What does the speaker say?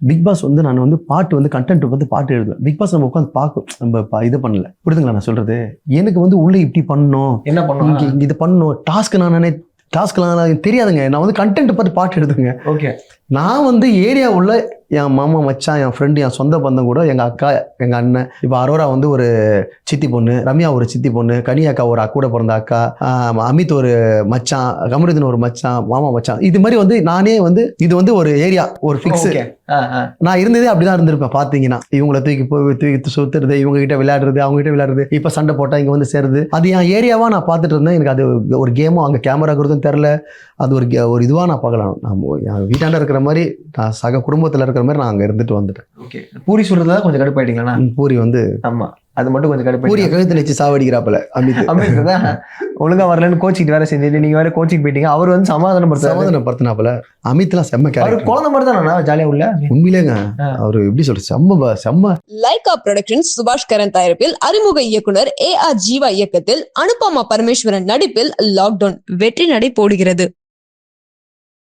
Big pass வந்து நான் வந்து பாட்டு வந்து கண்டென்ட் வந்து பாட்டு எழுதுவேன். பிக் பாஸ் நம்ம உட்காந்து பார்க்கும் நம்ம இது பண்ணல. புரியுதுங்களா நான் சொல்றது? எனக்கு வந்து உள்ள இப்படி பண்ணணும், என்ன பண்ணுவாங்க இங்க இது பண்ணணும், டாஸ்க்லாம் தெரியாதுங்க. நான் வந்து கண்டென்ட் பார்த்து பாட்டு எழுதுங்க. ஓகே. நான் வந்து ஏரியா உள்ள என் மாமா மச்சான், என் ஃப்ரெண்டு, என் சொந்த பந்தம் கூட, எங்கள் அக்கா, எங்கள் அண்ணன், இப்போ அரோரா வந்து ஒரு சித்தி பொண்ணு, ரம்யா ஒரு சித்தி பொண்ணு, கனியாக்கா ஒரு கூட பிறந்த அக்கா, அமித் ஒரு மச்சான், கமருதீன் ஒரு மச்சான், மாமா மச்சான், இது மாதிரி வந்து நானே வந்து இது வந்து ஒரு ஏரியா, ஒரு ஃபிக்ஸ். நான் இருந்ததே அப்படிதான் இருந்திருப்பேன். பார்த்தீங்கன்னா இவங்களை தூக்கி சுத்துறது, இவங்க கிட்ட விளையாடுறது, அவங்க கிட்ட விளையாடுறது, இப்போ சண்டை போட்டால் இங்கே வந்து சேருது. அது என் ஏரியாவா நான் பார்த்துட்டு இருந்தேன். எனக்கு அது ஒரு கேமும் அங்கே கேமரா இருக்கிறதும் தெரில. அது ஒரு இதுவாக நான் பார்க்கலாம். நான் என் வீட்டாண்ட இருக்கிற மாதிரி, நான் சக குடும்பத்தில் இருக்கிற மாதிரி நான் அங்கே இருந்துட்டு வந்துட்டேன். ஓகே. பூரி சொல்றதா கொஞ்சம் கடுப்பாயிட்டீங்களா? பூரி வந்து ஆமா, அது மட்டும் கொஞ்சம் கடுப்பு. பூரிய கழுத்து வச்சு சாவடிக்கிறாப்புல அமித் தான் ஒழுங்கா வரலன்னு கோச்சிட்டு வேற செஞ்சுட்டு நீங்க வேற கோச்சிங் போயிட்டீங்க. அவர் வந்து சமாதானப்படுத்தினாப்புல. அமித்லாம் செம்ம அவர் குழந்தை மாதிரி தான் ஜாலியா உள்ள. உண்மையிலேங்க அவரு எப்படி சொல்ற செம்ம. லைகா புரொடக்ஷன்ஸ் சுபாஷ் கரன் தயாரிப்பில் அறிமுக இயக்குனர் AR ஜீவா இயக்கத்தில் அனுபமா பரமேஸ்வரன் நடிப்பில் லாக்டவுன் வெற்றி நடை போடுகிறது.